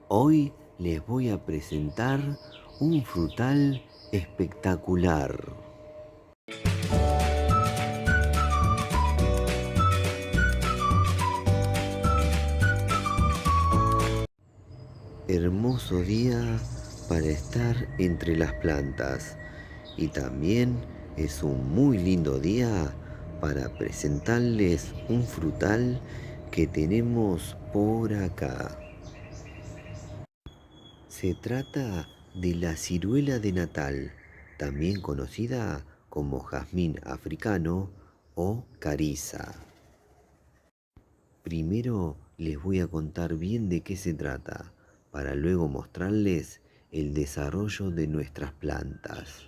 Hoy les voy a presentar un frutal espectacular. Hermoso día para estar entre las plantas y también es un muy lindo día para presentarles un frutal que tenemos por acá. Se trata de la ciruela de Natal, también conocida como jazmín africano o cariza. Primero les voy a contar bien de qué se trata, para luego mostrarles el desarrollo de nuestras plantas.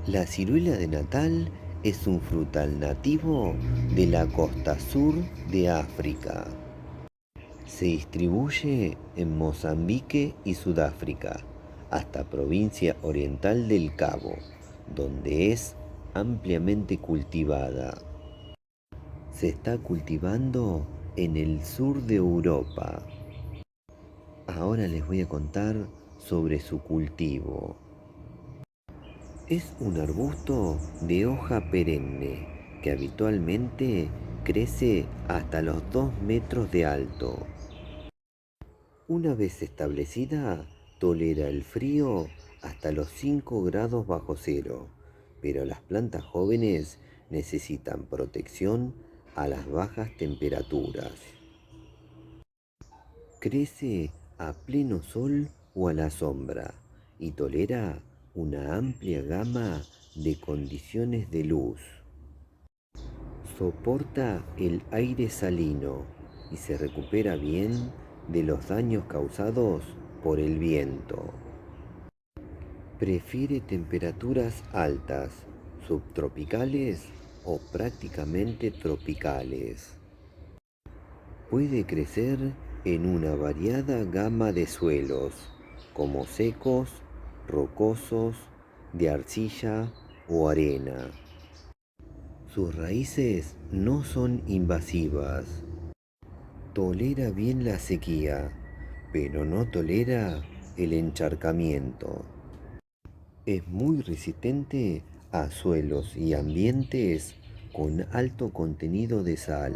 La ciruela de Natal es un frutal nativo de la costa sur de África. Se distribuye en Mozambique y Sudáfrica, hasta provincia oriental del Cabo, donde es ampliamente cultivada. Se está cultivando en el sur de Europa. Ahora les voy a contar sobre su cultivo. Es un arbusto de hoja perenne que habitualmente crece hasta los 2 metros de alto. Una vez establecida, tolera el frío hasta los 5 grados bajo cero, pero las plantas jóvenes necesitan protección a las bajas temperaturas. Crece a pleno sol o a la sombra y tolera una amplia gama de condiciones de luz. Soporta el aire salino y se recupera bien de los daños causados por el viento. Prefiere temperaturas altas, subtropicales o prácticamente tropicales. Puede crecer en una variada gama de suelos, como secos, rocosos, de arcilla o arena. Sus raíces no son invasivas. Tolera bien la sequía, pero no tolera el encharcamiento. Es muy resistente a suelos y ambientes con alto contenido de sal.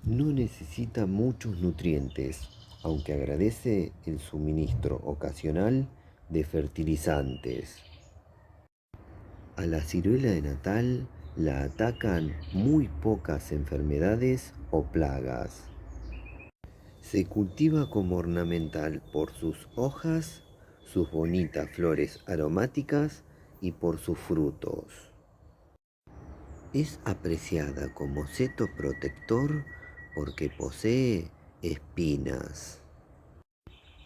No necesita muchos nutrientes, aunque agradece el suministro ocasional de fertilizantes. A la ciruela de Natal la atacan muy pocas enfermedades o plagas. Se cultiva como ornamental por sus hojas, sus bonitas flores aromáticas y por sus frutos. Es apreciada como seto protector porque posee espinas.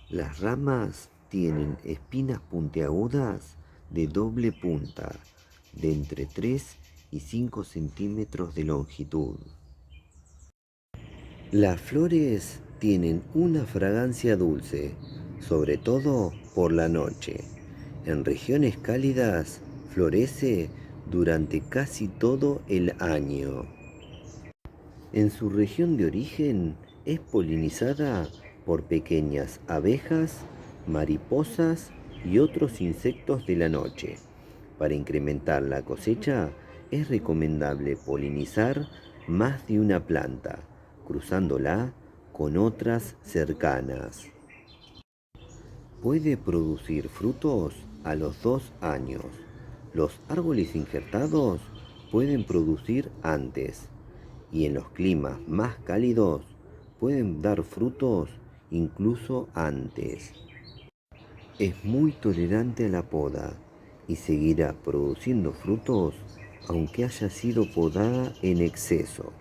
Las ramas tienen espinas puntiagudas de doble punta, de entre 3 y 5 centímetros de longitud. Las flores tienen una fragancia dulce, sobre todo por la noche. En regiones cálidas florece durante casi todo el año. En su región de origen es polinizada por pequeñas abejas, mariposas y otros insectos de la noche. Para incrementar la cosecha es recomendable polinizar más de una planta, cruzándola con otras cercanas. Puede producir frutos a los 2 años. Los árboles injertados pueden producir antes y en los climas más cálidos pueden dar frutos incluso antes. Es muy tolerante a la poda y seguirá produciendo frutos aunque haya sido podada en exceso.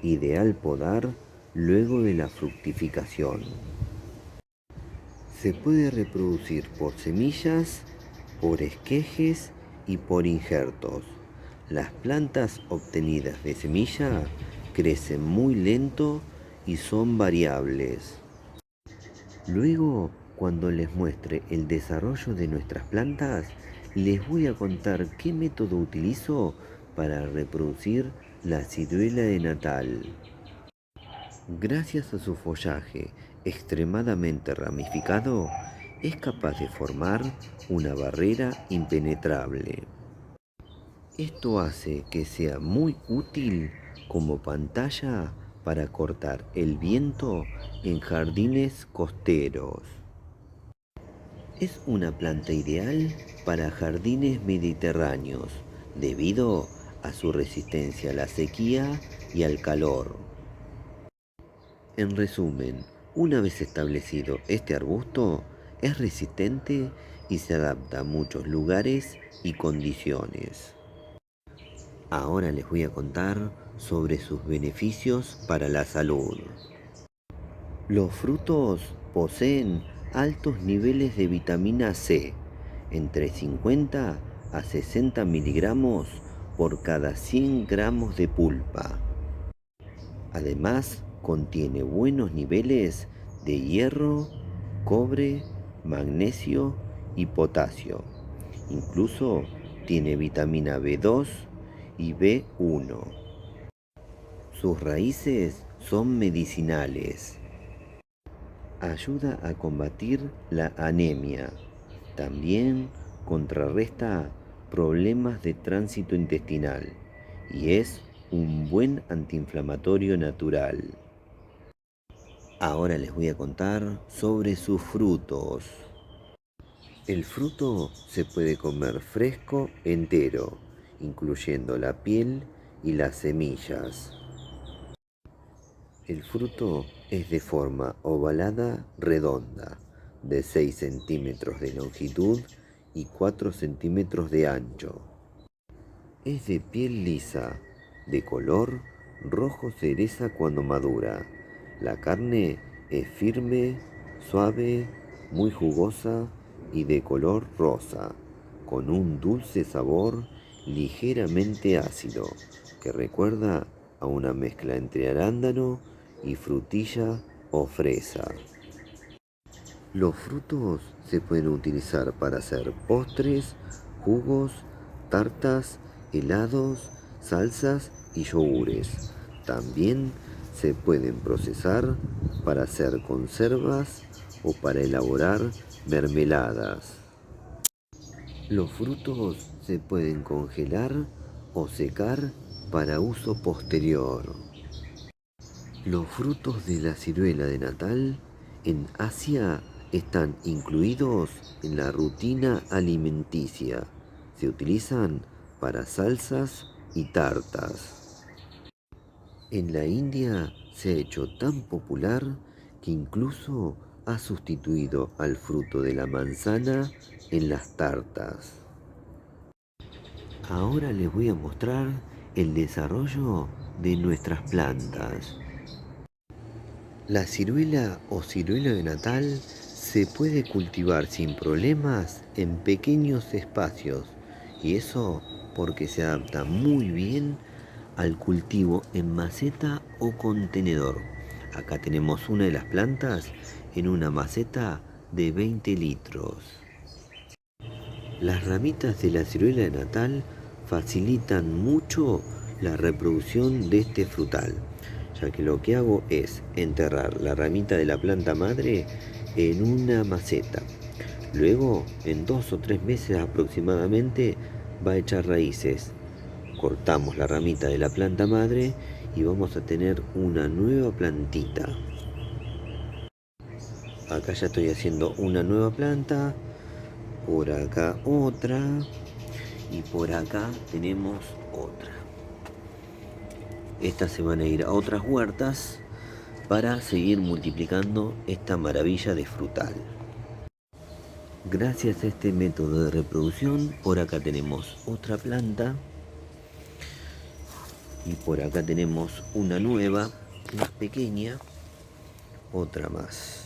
Ideal podar luego de la fructificación. Se puede reproducir por semillas, por esquejes y por injertos. Las plantas obtenidas de semilla crecen muy lento y son variables. Luego, cuando les muestre el desarrollo de nuestras plantas, les voy a contar qué método utilizo para reproducir la ciruela de Natal. Gracias a su follaje extremadamente ramificado, es capaz de formar una barrera impenetrable. Esto hace que sea muy útil como pantalla para cortar el viento en jardines costeros. Es una planta ideal para jardines mediterráneos debido a su resistencia a la sequía y al calor. En resumen, una vez establecido este arbusto, es resistente y se adapta a muchos lugares y condiciones. Ahora les voy a contar sobre sus beneficios para la salud. Los frutos poseen altos niveles de vitamina C, entre 50 a 60 miligramos por cada 100 gramos de pulpa. Además, contiene buenos niveles de hierro, cobre, magnesio y potasio. Incluso tiene vitamina B2 y B1. Sus raíces son medicinales. Ayuda a combatir la anemia. También contrarresta problemas de tránsito intestinal y es un buen antiinflamatorio natural. Ahora les voy a contar sobre sus frutos. El fruto se puede comer fresco entero, incluyendo la piel y las semillas. El fruto es de forma ovalada redonda, de 6 centímetros de longitud y 4 centímetros de ancho. Es de piel lisa, de color rojo cereza cuando madura. La carne es firme, suave, muy jugosa y de color rosa, con un dulce sabor ligeramente ácido, que recuerda a una mezcla entre arándano y frutilla o fresa. Los frutos se pueden utilizar para hacer postres, jugos, tartas, helados, salsas y yogures. También se pueden procesar para hacer conservas o para elaborar mermeladas. Los frutos se pueden congelar o secar para uso posterior. Los frutos de la ciruela de Natal en Asia están incluidos en la rutina alimenticia. Se utilizan para salsas y tartas. En la India se ha hecho tan popular que incluso ha sustituido al fruto de la manzana en las tartas. Ahora les voy a mostrar el desarrollo de nuestras plantas. La ciruela o ciruela de Natal se puede cultivar sin problemas en pequeños espacios, y eso porque se adapta muy bien al cultivo en maceta o contenedor. Acá tenemos una de las plantas en una maceta de 20 litros. Las ramitas de la ciruela de Natal facilitan mucho la reproducción de este frutal, ya que lo que hago es enterrar la ramita de la planta madre en una maceta. Luego, en 2 o 3 meses aproximadamente, va a echar raíces. Cortamos la ramita de la planta madre y vamos a tener una nueva plantita. Acá ya estoy haciendo una nueva planta, por acá otra y por acá tenemos otra. Estas se van a ir a otras huertas para seguir multiplicando esta maravilla de frutal. Gracias a este método de reproducción, por acá tenemos otra planta y por acá tenemos una nueva, más pequeña, otra más.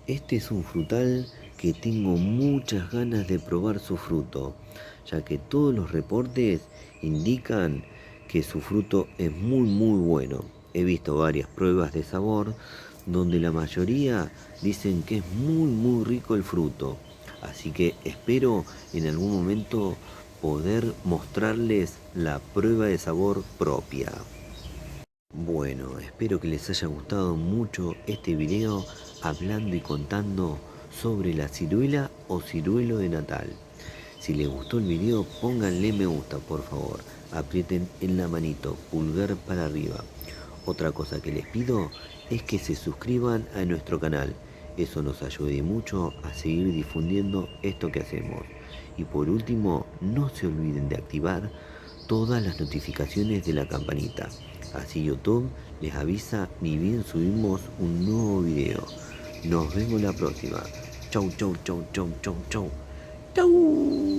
Este es un frutal que tengo muchas ganas de probar su fruto, ya que todos los reportes indican que su fruto es muy bueno. He visto varias pruebas de sabor donde la mayoría dicen que es muy rico el fruto. Así que espero en algún momento poder mostrarles la prueba de sabor propia. Bueno, espero que les haya gustado mucho este video hablando y contando sobre la ciruela o ciruelo de Natal. Si les gustó el video, pónganle me gusta, por favor. Aprieten en la manito, pulgar para arriba. Otra cosa que les pido es que se suscriban a nuestro canal. Eso nos ayuda mucho a seguir difundiendo esto que hacemos. Y por último, no se olviden de activar todas las notificaciones de la campanita. Así YouTube les avisa ni bien subimos un nuevo video. Nos vemos la próxima. Chau, chau, chau, chau, chau, chau. Chau.